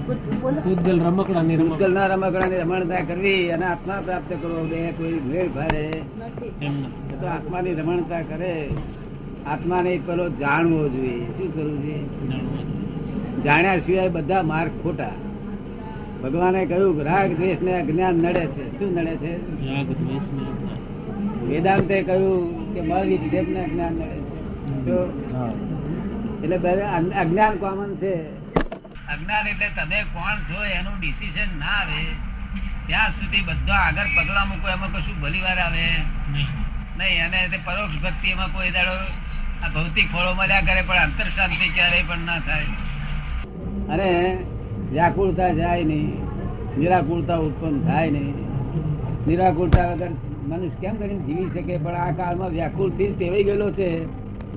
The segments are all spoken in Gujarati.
પૂતગલના રમકડાની રમણતા કરવી અને આત્મા પ્રાપ્ત કરવો બે કોઈ ભેળ ભાડે તો આત્માની રમણતા કરે. આત્માને પેલો જાણવો જોઈએ. શું કરવું જોઈએ? જાણ્યા સિવાય બધા માર્ગ ખોટા. ભગવાને કહ્યું રાગ દ્વેષ ને અજ્ઞાન નડે છે. શું નડે છે? વેદાંતે કહ્યું કે મળ વિક્ષેપ ને અજ્ઞાન નડે છે. એટલે અજ્ઞાન કોમન છે. અજ્ઞાન એટલે તમે કોણ છો એનું ડિસિઝન ના આવે ત્યાં સુધી બધા આગળ પગલા મૂકો એમાં કશું ભલી વાર આવે નહીં. અને પરોક્ષ ભક્તિ એમાં કોઈ દાડો આ ભૌતિક ફળો મળ્યા કરે પણ અંતર શાંતિ ક્યારેય પણ ના થાય. અને વ્યાકુળતા જાય નહીં, નિરાકુળતા ઉત્પન્ન થાય નહીં. નિરાકુળતા વગર મનુષ્ય કેમ કરીને જીવી શકે? પણ આ કાળમાં વ્યાકુળ થી ટેવાઈ ગયેલો છે.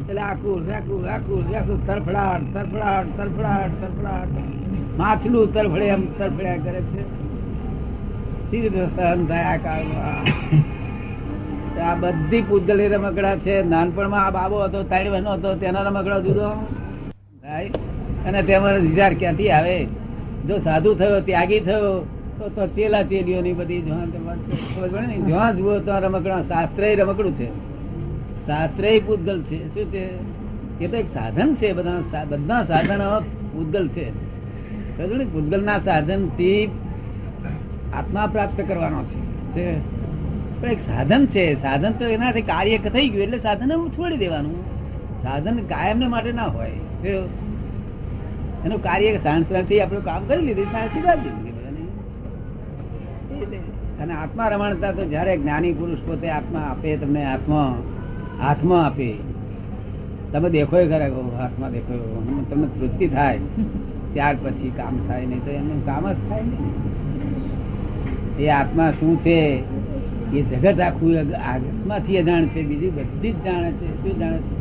એટલે આકુળ વ્યાકુળ વ્યાકુળ વ્યાકુળ તરફડાટ તરફડાટ તરફડાટ તરફડાટ માછલું તરફડે એમ તરફડ્યા કરે છે. સી રીતે સહન થાય આ કાળમાં? આ બધી પૂતગલી રમકડા છે. નાનપણમાં આ બાબો હતો, 3 વર્ષનો હતો, તેના રમકડા જુદો થાય અને તેમાં વિચાર ક્યાંથી આવે? જો સાધુ થયો, ત્યાગી થયો તો ચેલા ચેલીઓની બધી જ્યાં જુઓ તો રમકડા. શાસ્ત્રય રમકડું છે, શાસ્ત્રય પૂતગલ છે. શું છે? એ તો એક સાધન છે. બધા સાધનો પૂતગલ છે. પૂતગલ ના સાધન થી આત્મા પ્રાપ્ત કરવાનો છે. પણ એક સાધન છે. સાધન તો એનાથી કાર્ય થઈ ગયું એટલે સાધન છોડી દેવાનું. સાધન કાયમને માટે ના હોય. એનું કાર્ય સાણસથી આપણું કામ કરી લીધું, સાણસી બાદ અને આત્મા રમણતા તો જયારે જ્ઞાની પુરુષ પોતે આત્મા આપે તમને, આત્મા આપે, તમે દેખો ખરા આત્મા દેખો, તમને તૃપ્તિ થાય ત્યાર પછી કામ થાય. નહીં તો એનું કામ જ થાય નહીં. એ આત્મા શું છે? એ જગત આખું આત્માથી અજાણ છે. બીજું બધી જ જાણે છે. શું જાણે છે?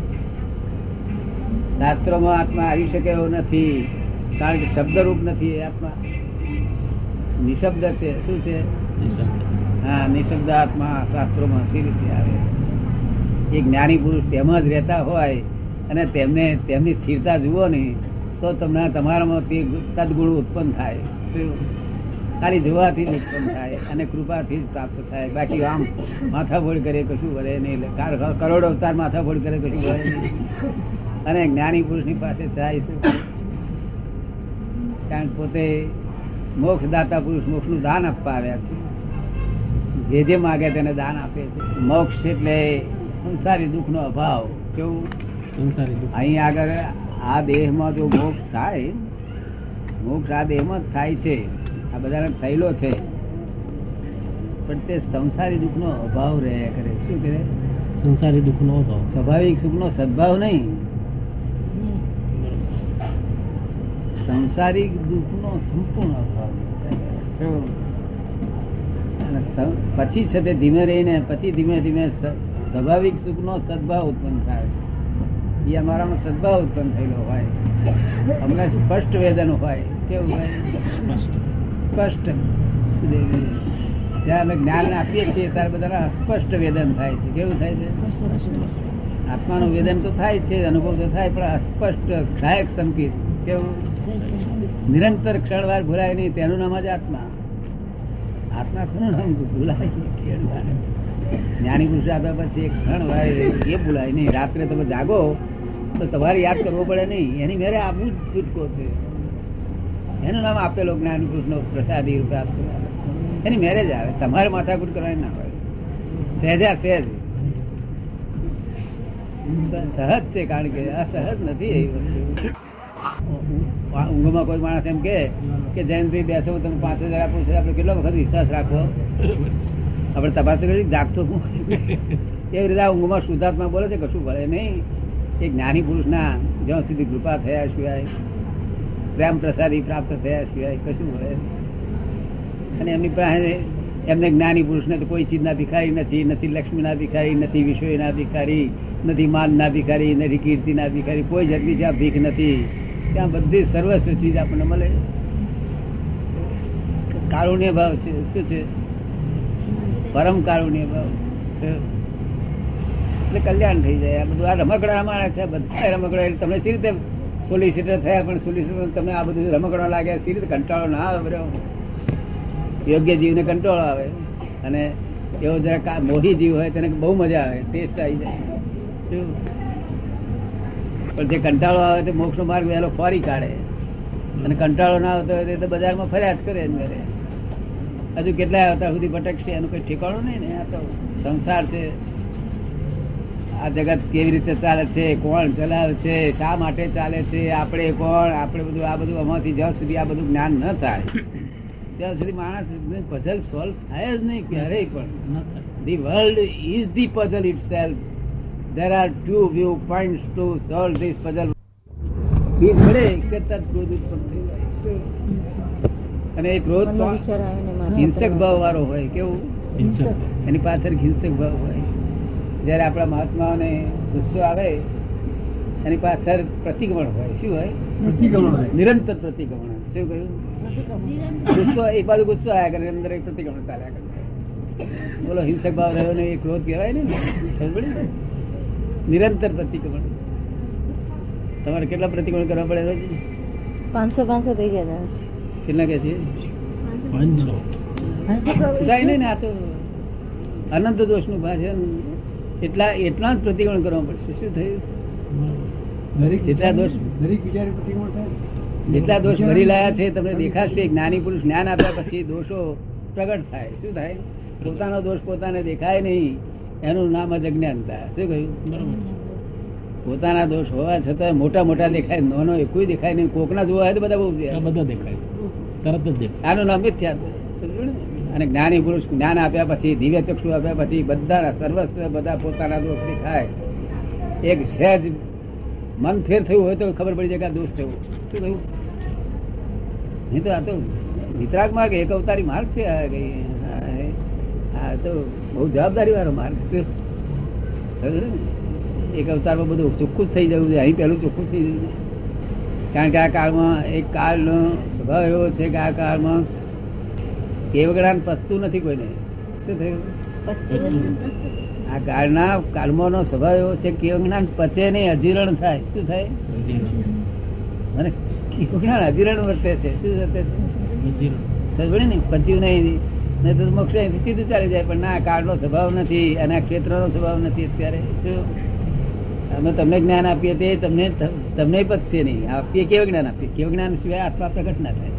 શાસ્ત્રોમાં આત્મા આવી શકે એવો નથી, કારણ કે શબ્દરૂપ નથી. એ આત્મા નિશબ્દ છે. શું છે? હા, નિશબ્દ આત્મા શાસ્ત્રોમાં સી રીતે આવે? એ જ્ઞાની પુરુષ તેમાં જ રહેતા હોય અને તેમની સ્થિરતા જુઓ ને તો તમને તમારામાં તે તદગુણ ઉત્પન્ન થાય. ખાલી જોવાથી જ ઉત્પન્ન થાય અને કૃપાથી જ પ્રાપ્ત થાય. બાકી આમ માથાફોડ કરે કશું વળે નહીં. કરોડો અવતાર માથાફોડ કરે કશું વળે નહીં. અને જ્ઞાની પુરુષની પાસે થાય શું? કારણ પોતે મોક્ષદાતા પુરુષ મોક્ષનું દાન આપવા આવ્યા છે. જે માગે તેને દાન આપે છે. મોક્ષ એટલે સંસારી દુઃખનો અભાવ. કેવું? સંસારી દુઃખ. અહીં આગળ આ દેહમાં જો મોક્ષ થાય, મોક્ષ આ દેહમાં જ થાય છે. આ બધાને થયેલો છે. પણ તે સંસારી દુઃખનો અભાવ રહ્યા કરે. શું કરે? સંસારી દુઃખનો અભાવ. સ્વાભાવિક સુખનો સદભાવ નહીં, સંસારિક દુઃખનો સંપૂર્ણ અભાવ. પછી છે તે ધીમે રહીને પછી ધીમે ધીમે સ્વાભાવિક સુખનો સદભાવ ઉત્પન્ન થાય. એ અમારામાં સદભાવ ઉત્પન્ન થયેલો હોય. અમને સ્પષ્ટ વેદન હોય. કેવું હોય? સ્પષ્ટ. જ્યારે અમે જ્ઞાન આપીએ છીએ ત્યારે બધાના સ્પષ્ટ વેદન થાય છે. કેવું થાય છે? આત્માનું વેદન તો થાય છે, અનુભવ તો થાય, પણ અસ્પષ્ટ સહાયક સંકેત. કેવું? નિરંતર ક્ષણવાર ભૂલાય નહીં. તેનું નામ જ આત્મા. આત્મા કોનું નામ ભૂલાય? જ્ઞાની પુરુષ આપ્યા પછી એક ક્ષણ વાર એ ભૂલાય નહીં. રાત્રે તમે જાગો તો તમારે યાદ કરવો પડે નહીં. એની મેરે આપવું જ છૂટકો છે. એનું નામ આપેલો જ્ઞાની પુરુષનો પ્રસાદી રૂપે આપેલો. એની મેરેજ આવે. તમારે માથાકૂટ કરવાની ના હોય. સહેજા સહેજ સહજ છે. કારણ કે અસહજ નથી એ વસ્તુ. ઊંઘમાં કોઈ માણસ એમ કે જયંતભાઈ બેસો તમે 5000 આપો છો, આપણે કેટલો વખત વિશ્વાસ રાખવો? આપણે તપાસ કરી જાગતો એવી રીતે ઊંઘમાં શુદ્ધાત્મા બોલે છે. કશું ભળે નહીં. એ જ્ઞાની પુરુષના જ્યાં સુધી કૃપા થયા સિવાય, પ્રેમ પ્રસાદી પ્રાપ્ત થયા સિવાય કશું ભળે. અને એમની પાસે એમને જ્ઞાની પુરુષને તો કોઈ ચીજના ભિખારી નથી. નથી લક્ષ્મીના ભિખારી, નથી વિષયના ભિખારી, નથી માનના ભિખારી, નથી કીર્તિના ભિખારી. કોઈ જાતની જ્યાં ભીખ નથી. ત્યાં બધી સર્વસ્વ ચીજ આપણને મળે. કારુણ્ય ભાવ છે. શું છે? પરમ કારુણ્ય ભાવ છે. એટલે કલ્યાણ થઈ જાય. આ બધું આ રમકડા રમાડે છે. બધા રમકડા તમને સી રીતે સોલિસિટર થયા, પણ સોલિસિટર તમને આ બધું રમકડો લાગે, સી રીતે કંટાળો ના આવે? બરો યોગ્ય જીવને કંટાળો આવે, અને એવો જરા મોહી જીવ હોય તેને બહુ મજા આવે, ટેસ્ટ આવી જાય. શું? પણ જે કંટાળો આવે તે મોક્ષનો માર્ગ વહેલો ફોરી કાઢે, અને કંટાળો ના આવતો હોય તો બજારમાં ફર્યા જ કરે. હજુ કેટલાય અવતાર સુધી ભટકશે, એનું કઈ ઠેકાણું નહીં ને. આ તો સંસાર છે. આ જગત કેવી રીતે ચાલે છે, કોણ ચલાવે છે, શા માટે ચાલે છે, આપણે કોણ, આપણે બધું આ બધું આમાંથી જ્યાં સુધી આ બધું જ્ઞાન ન થાય ત્યાં સુધી માણસ પઝલ સોલ્વ થાય જ નહીં ક્યારેય પણ. The world is the puzzle it self. There are two viewpoints to solve this puzzle. બીજ મળે કે તરત ક્રોધ ઉત્પન્ન થઈ જાય. શું? અને એ ક્રોધ હિંસક ભાવ વાળો હોય. કેવું? એની પાછળ હિંસક ભાવ હોય. જયારે આપણા મહાત્માઓને ગુસ્સો આવે એની પાછળ પ્રતિક્રમણ હોય. શું હોય? નિરંતર પ્રતિક્રમણ. શું કહ્યું? ગુસ્સો એક બાજુ ગુસ્સો આવ્યા કરે, અંદર એક પ્રતિક્રમણ ચાલ્યા કરે. બોલો, હિંસક ભાવ રહ્યો ને એ ક્રોધ કહેવાય ને. સમજ ને? નિરંતર પ્રતિક્રમણ. તમારે કેટલા પ્રતિક્રમણ કરવા પડે રોજ? 500 થઈ ગયા. કેટલા કે છે? 500. નહીં ને, આ તો અનંત દોષ નું ભાષણ. એટલા જ પ્રતિક્રમણ કરવા પડશે. શું થયું? જેટલા દોષ ભરી લાયા છે તમને દેખાશે. જ્ઞાની પુરુષ જ્ઞાન આપ્યા પછી દોષો પ્રગટ થાય. શું થાય? પોતાનો દોષ પોતાને દેખાય નહીં, એનું નામ જ અજ્ઞાનતા. શું કહ્યું? પોતાના દોષ હોવા છતાં મોટા મોટા દેખાય, નાનો કોઈ દેખાય નહીં. કોકના જોવા હોય તો બધા બહુ દેખાય, તરત જ દેખાય. આનું નામ મિથ્યા. સમજો ને? અને જ્ઞાની પુરુષ જ્ઞાન આપ્યા પછી, દિવ્ય ચક્ષુ આપ્યા પછી બધા સર્વસ્વ બધા પોતાના દોષ દેખાય. એક સહેજ મન ફેર થયું હોય તો ખબર પડી જાય કે આ દોષ થયો. શું કહ્યું? નહીં તો આ તો વિતરાગ માર્ગ, એક અવતારી માર્ગ છે. આ તો બહુ જવાબદારી વાળો માર્ગ. એક અવતારમાં બધું ચોખ્ખું જ થઈ જવું છે. અહીં પહેલું ચોખ્ખું થઈ જવું છે. કારણ કે આ કાળમાં એક કાળનો સ્વભાવ એવો છે કે આ કાળમાં કેવગણાન પચતું નથી કોઈને. શું થયું? આ કાળના કાળમાંનો સ્વભાવ એવો છે કેવજ્ઞાન પચે નહીં, અજીરણ થાય. શું થાય? અને કેવજ્ઞાન અજીરણ વર્તે છે. શું વર્તે છે? સમજે ને? પચ્યું નહીં તો મોક્ષ સીધું ચાલી જાય. પણ ના, કાળનો સ્વભાવ નથી અને આ ક્ષેત્રનો સ્વભાવ નથી. અત્યારે શું અમે તમને જ્ઞાન આપીએ તે તમને પચશે નહીં. આપીએ કેવું જ્ઞાન આપીએ? કેવું જ્ઞાન સિવાય આત્મા પ્રગટ ના થાય.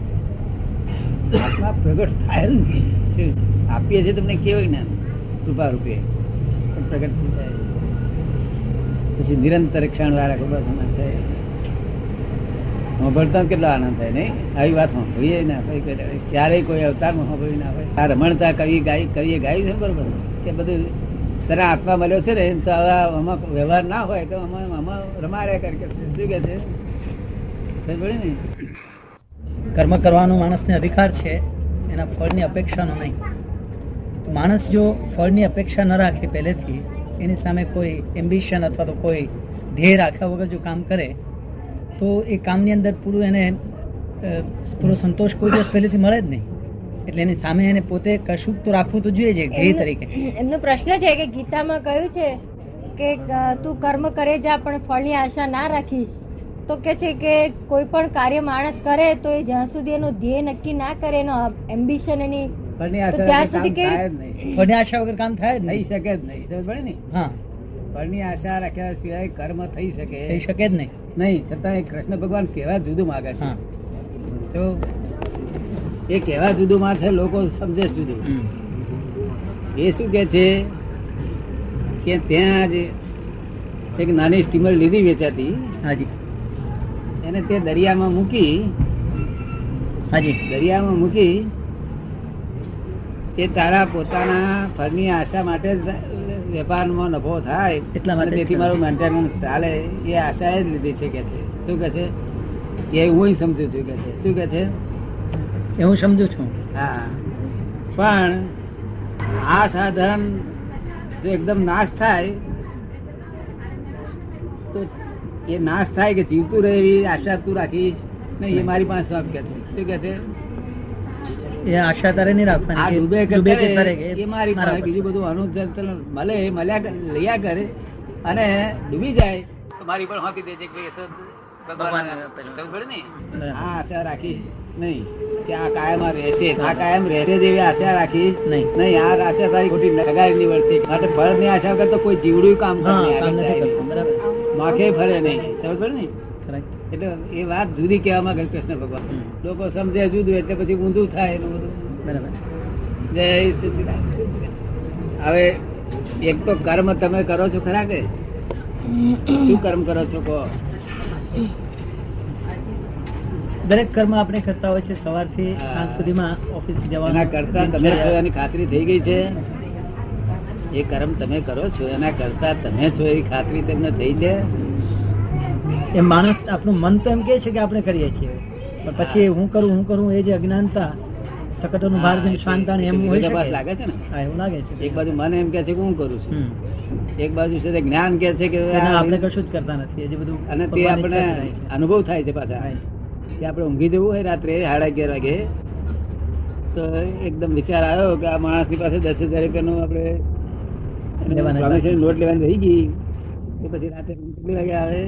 આત્મા પ્રગટ થાય જ નહીં. શું આપીએ છીએ તમને? કેવું જ્ઞાન કૃપા રૂપે પણ પ્રગટ થઈ જાય. પછી નિરંતર ક્ષણ વાળા ખબર થાય. સાંભળતા કેટલો આનંદ થાય નહીં? આવી વાત સાંભળીએ ના હોય, ક્યારેય કોઈ અવતારમાં સાંભળ્યું ના હોય. આ રમણતા કવિએ ગાયું છે બરોબર કે બધું તને આત્મા મળ્યો છે ને, તો હવે આમાં વ્યવહાર ના હોય તો આમાં રમાડ્યા કરે. શું કે છે? સાંભળે ને? કર્મ કરવાનો માણસને અધિકાર છે, એના ફળની અપેક્ષાનો નહીં. તો માણસ જો ફળની અપેક્ષા ન રાખે પહેલેથી, એની સામે કોઈ એમ્બિશન અથવા તો કોઈ ધ્યેય રાખ્યા વગર જો કામ કરે તો એ કામની અંદર પૂરો સંતોષ કોઈ દિવસ પહેલેથી મળે જ નહીં. એટલે એની સામે એને પોતે કશુંક તો રાખવું તો જોઈએ છે ધ્યેય તરીકે. એમનો પ્રશ્ન છે કે ગીતામાં કહ્યું છે કે તું કર્મ કરે જા પણ ફળની આશા ના રાખીશ. તો કે છે કે કોઈ પણ કાર્ય માણસ કરે તો એ જ્યાં સુધી એનો ધ્યેય નક્કી ના કરે, એનો એમ્બિશન એની, ત્યાં સુધી ફળની આશા વગર કામ થાય જ નહીં. શકે જ નહીં. સમજ પડે ને? હા, ફળની આશા રાખ્યા સિવાય કર્મ થઈ શકે જ નહીં. છતાં કૃષ્ણ ભગવાન કેવા જુદું માંગે છે. તો એ કેવા જુદું માં છે, લોકો સમજે જુદું. એ શું કે છે કે ત્યાં જ એક નાની સ્ટીમર લીધી વેચાતી. હાજી. એને તે દરિયામાં મૂકી. હાજી. દરિયામાં મૂકી તે તારા પોતાના ફળની આશા માટે વેપારમાં નફો થાય એટલા માટે, તેથી મારું મેન્ટેનન્સ ચાલે એ આશા જ લીધી છે કે છે. શું કે છે? એ હું સમજુ છું કે છે. શું કે છે? એ હું સમજુ છું. હા, પણ આ સાધન જો એકદમ નાશ થાય તો એ નાશ થાય કે જીવતું રહે એવી આશા તું રાખીશ નહીં. એ મારી પાસે કે છે. શું કે છે? એ આશા તારે નહીં રાખવાની. આ ડૂબે એ મારી પાસે. બીજું બધું અનુચર મળ્યા કરે અને ડૂબી જાય તો મારી પર હોપી દે છે કે ભગવાન સમજ પડે ને? આ આશા રાખી નહીં કે આ કાયમ રહેશે, આ કાયમ રહેશે જેવી આશા રાખી નહીં. નહીં. આ આશા તારી ખોટી નગારી નીવડશે. માટે ફળ ની આશા કરતો કોઈ જીવડું કામ કરે હા, નહીં, કામ આગળ નથી જાય કરતું. બરાબર છે. નહીં. માખે ફરે નહીં. સમજ પડે ને? Correct. એટલે એ વાત જુદી કહેવા માંગે કૃષ્ણ ભગવાન. લોકો સમજે જુદું એટલે પછી ઊંધું થાય એનું બધું. બરાબર. જય સચિદાનંદ. હવે એક તો કર્મ તમે કરો છો ખરા કે શું કર્મ કરો છો કહો? દરેક કર્મ આપણે કરતા હોય છે સવારથી સાંજ સુધીમાં ઓફિસ એના જવાનું. કરતા તમે છો એની ખાતરી થઈ ગઈ છે? એ કર્મ તમે કરો છો એના કરતા તમે છો એવી ખાતરી તમને થઈ છે? એ માણસ આપણું મન તો એમ કહે છે કે આપણે કરીએ છીએ, પણ પછી હું કરું એ જે અજ્ઞાનતા સકટોનું ભાર જેમ શાંતાણી એમ હોય વિરોધાભાસ શકે. લાગે છે ને? હા, એવું લાગે છે. એક બાજુ મન એમ કે છે કે હું કરું છું, હમ. એક બાજુ છે તે જ્ઞાન કે છે કે એના આપણે કશું જ કરતા નથી. હજી બધું અને તે ભગવાનની આપણે ઈચ્છાથી થાય છે. અનુભવ થાય છે પાછા Right. કે આપણે ઊંઘી જવું હોય રાત્રે 11:30 વાગે તો એકદમ વિચાર આવ્યો કે આ માણસની પાસે 10,000 રૂપિયાનું આપણે લેવાના promissory નોટ લેવાની રહી ગઈ તો પછી રાતે કેટલી વાગે આવે?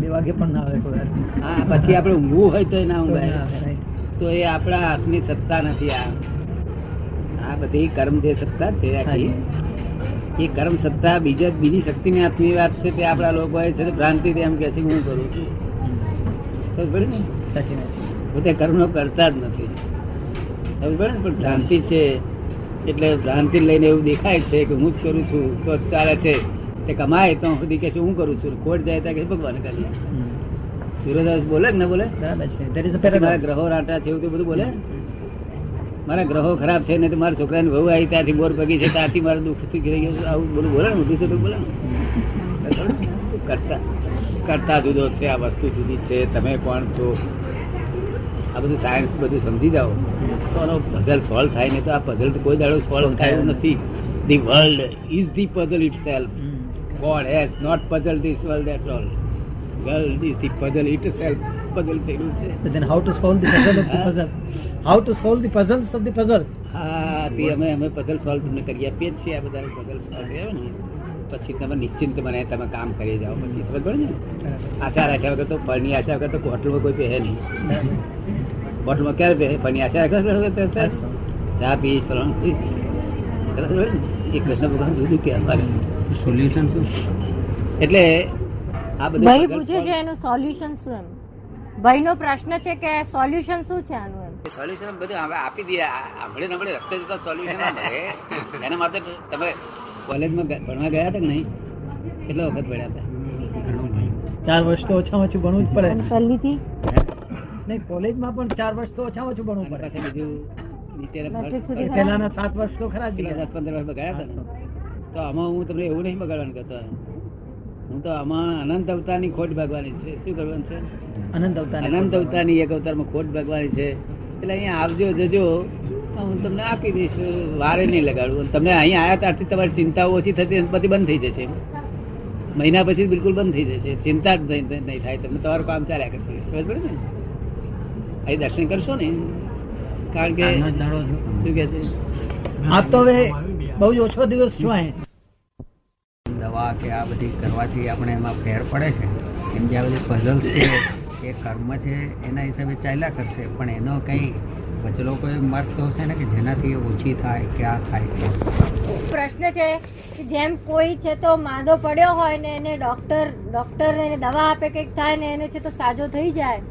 2 વાગે પણ ના આવે કોઈ વાર. હા, પછી આપણે ઊંઘવું હોય તો ના ના ઊંઘાય. આવે, right. તો એ આપણા હાથની સત્તા નથી. આ બધી કર્મ જે સત્તા છે આખી એ કર્મ સત્તા બીજી શક્તિની હાથની વાત છે. તે આપણા લોકો છે ભ્રાંતિ એમ કે છે કે હું કરું છું. સમજ પડે ને? સાચી વાત છે. પોતે કર્મનો કરતા જ નથી. સમજ પડે ને? પણ ભ્રાંતિ છે એટલે ભ્રાંતિ લઈને એવું દેખાય છે કે હું જ કરું છું તો જ ચાલે છે. તે કમાય તો સુધી કે હું કરું છું, ખોટ જાય ત્યાં કે ભગવાન કરીએ. વિરોધાભાસ બોલે કે ના બોલે? બરાબર છે. There is a મારા paradox. ગ્રહો રાટા છે એવું તે બધું બોલે. મારા ગ્રહો ખરાબ છે ને તો મારા છોકરાની વહુ આવી ત્યાંથી બોર પગી છે ત્યાંથી મારું દુઃખ થઈ ગયું. આવું બધું બોલે ને? ઊંધું છે તો બોલે ને? કરતા જુદો છે, આ વસ્તુ જુદી છે. તમે કોણ છો? આ બધું સાયન્સ બધું સમજી જાઓ તો આનો પઝલ સોલ્વ થાય નહીં. તો આ પઝલ તો કોઈ દાડો સોલ્વ થાય એવું નથી. The world is the puzzle it self. God has not puzzled this world at all. World is the puzzle itself. Puzzle થયેલું છે. But then how to solve the puzzle of the puzzle? How to solve the puzzles of the puzzle? હા, તે અમે પઝલ સોલ્વ તમને કરી આપીએ જ છીએ. આ બધા પઝલ સોલ્વ થયો ને પછી તમે નિશ્ચિંત મને તમે કામ કરી જાઓ. પછી સમજ પડે ને? આશા રાખ્યા વગર તો ફળની આશા વગર તો હોટલમાં કોઈ પહેરે નહીં. હોટલમાં ક્યારે પહેરે? ફળની આશા રાખ્યા વગર ચા પીશ ફલાણું પીશ. બરાબર ને? એ કૃષ્ણ ભગવાન જુદું કે અમારે સોલ્યુશન શું? એટલે આ બધું ભાઈ puzzle પૂછે solve- છે એનું સોલ્યુશન શું એમ. ભાઈનો પ્રશ્ન છે કે સોલ્યુશન શું છે આનું એમ. સોલ્યુશન બધું હવે આપી દઈએ. હમણાં રસ્તે જતા સોલ્યુશન ના મળે. એના માટે તમે કોલેજમાં ભણવા ગયા હતા કે નહીં? કેટલો વખત ભણ્યા હતા? 4 વર્ષ તો ઓછામાં ઓછું ભણવું જ પડે. અને પહેલીથી નહીં, કોલેજમાં પણ 4 વર્ષ તો ઓછામાં ઓછું ભણવું અને પડે. પાછા બીજું નીચે મેટ્રિક સુધી પણ પહેલાના 7 વર્ષ તો ખરા જ ગયા. 10-15 વર્ષ બગાડ્યા હતા ને? તો આમાં હું તમને એવું નહીં બગાડવાનું કહેતો. હું તો આમાં અનંત અવતારની ખોટ ભાગવાની છે. શું કરવાનું છે? અનંત અવતાર. અનંત અવતારની એક અવતારમાં ખોટ ભાગવાની છે. એટલે અહીંયા આવજો જજો, હું તમને આપી દઈશ. વારે નહીં લગાડું. તમે અહીંયા આવ્યા ત્યારથી તમારી ચિંતાઓ ઓછી થતી પછી બંધ થઈ જશે. મહિના પછી બિલકુલ બંધ થઈ જશે. ચિંતા જ નહીં થાય. તમને તમારું કામ ચાલ્યા કરશે. સમજ પડે ને? અહીં દર્શન કરશો ને કારણ કે શું કે છે આપ તો હવે બહુ જ ઓછો દિવસ છો અહીં. દવા કે આ બધી કરવાથી આપણે એમાં ફેર પડે છે. એમ જે આ બધી પઝલ્સ છે એ કર્મ છે એના હિસાબે ચાલ્યા કરશે, પણ એનો કંઈ વચલો કોઈ માર્ગ તો હશે ને કે જેનાથી એ ઓછી થાય કે આ થાય. પ્રશ્ન છે કે જેમ કોઈ છે તો માંદો પડ્યો હોય ને એને ડોક્ટર એને દવા આપે કંઈક થાય ને એને છે તો સાજો થઈ જાય,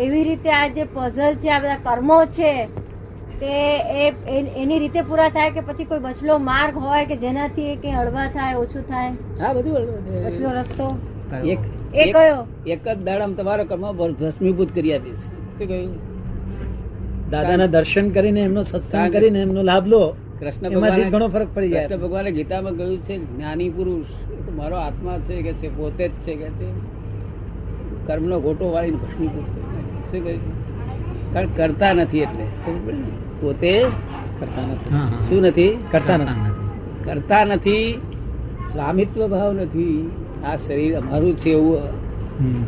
એવી રીતે આ જે પઝલ છે આ બધા કર્મો છે તે એની રીતે પૂરા થાય કે પછી કોઈ બચલો માર્ગ હોય કે જેનાથી એ કંઈ હળવા થાય, ઓછું થાય? હા બધું બચલો રસ્તો એક એ કયો? એક જ દાડામાં તમારો કર્મ ભસ્મીભૂત કરી આપીશ. શું કહ્યું? દાદાના દર્શન કરીને એમનો સત્સંગ કરીને એમનો લાભ લો. કૃષ્ણ એમાંથી ઘણો ભગવાન ફરક પડી જાય. કૃષ્ણ ભગવાને ગીતામાં કહ્યું છે જ્ઞાની પુરુષ એ તો મારો આત્મા છે કે છે, પોતે જ છે કે છે. કર્મનો ગોટો વાળીને ભસ્મીભૂત કરી નાખે. શું કહ્યું? કારણ કરતા નથી એટલે સમજ પડી ને? પોતે કરતા નથી. હા, હા. શું નથી? કરતા નથી. કરતા નથી. સ્વામિત્વ ભાવ નથી. આ શરીર અમારું છે એવું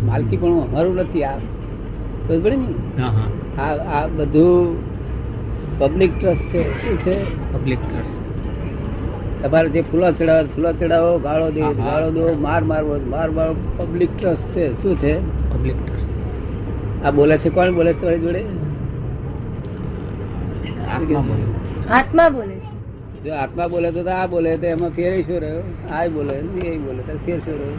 માલકી પણ અમારું નથી. આ સમજ પડી ને? હા, હા. આ બધું પબ્લિક ટ્રસ્ટ છે. શું છે? Public trust. તમારે જે ફૂલો ચડાવો ગાળો દે હા, હા. ગાળો દો, માર મારવો, પબ્લિક ટ્રસ્ટ છે. શું છે? કોન્ફ્લિક્ટ થશે. આ બોલે છે કોણ બોલે છે તમારી જોડે? આત્મા બોલે. આત્મા બોલે છે. જો આત્મા બોલે તો આ બોલે તો એમાં ફેર શું રહ્યો? આ બોલે એ બોલે તો ફેર શું રહ્યો?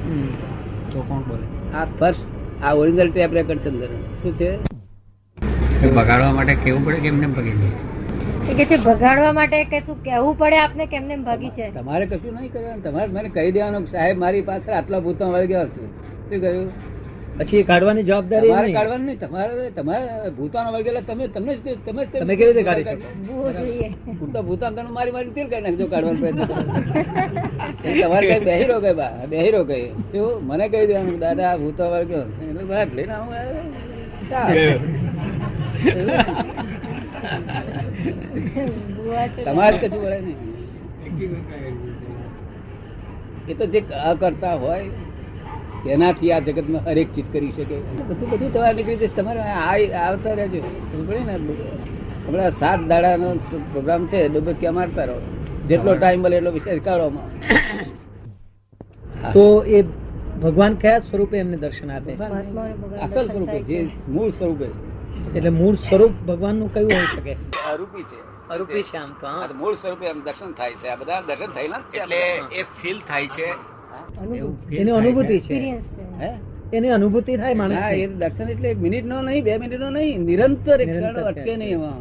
તો કોણ બોલે? આ ફર્સ્ટ આ ઓરિજિનલ ટેપ રેકર્ડ છે અંદર. શું છે? એ બગાડવા માટે કેવું પડે કે એમને ભાગી જાય? એ કે છે ભગાડવા માટે કે શું કહેવું પડે આપને કેમને ભાગી છે? તમારે કશું નહીં કરવાનું. તમારે મને કહી દેવાનું કે સાહેબ મારી પાછળ આટલા ભૂતો વળી ગયા છે. શું કહ્યું? પછી એ કાઢવાની જવાબદારી તમારે એમની. કાઢવાનું નહીં. તમારે ભૂતાનો વળગેલા તમે તમને જ તમે કેવી રીતે કાઢી શકો? ભૂવો જોઈએ. ભૂતા તમે મારી ફેર કરી નાખજો કાઢવાનો પ્રયત્ન કરો. એટલે તમારે કઈ બેહી રહો બા બેહી રહો કઈ શું મને કહી દેવાનું કે દાદા આ ભૂતો વળગ્યો એટલે બહાર લઈને આવું ભૂવા છે. તમારે કશું વળે નહીં. એ તો જે અકર્તા હોય તેનાથી આ જગતમાં હરેક ચીજ કરી શકે. બધું તમારે નીકળી જશે. તમારે આવતા રહેજો. સમજે ને હમણાં 7 દાડાનો પ્રોગ્રામ છે. ડુબક્યા મારતા રહો. જેટલો ટાઈમ મળે એટલો વિશેષ કાઢવામાં. તો એ ભગવાન કયા સ્વરૂપે એમને દર્શન આપે? આત્માઓને ભગવાન અસલ દર્શન સ્વરૂપે થાય જે છે. મૂળ સ્વરૂપે એટલે મૂળ સ્વરૂપ ભગવાનનું કયું હોઈ શકે? અરૂપી છે. અરૂપી છે આમ તો. આ તો મૂળ સ્વરૂપે એમ દર્શન થાય છે. આ બધા દર્શન થયેલા જ છે. એટલે એ ફીલ થાય છે. અનુભૂતિ. એની અનુભૂતિ છે. એક્સપિરિયન્સ છે. હે એની અનુભૂતિ થાય ના, માણસ. એ દર્શન એટલે 1 મિનિટ નો નહીં 2 મિનિટ નો નહીં નિરંતર એક નિરંતર ક્ષણ અટકે નહીં એમાં.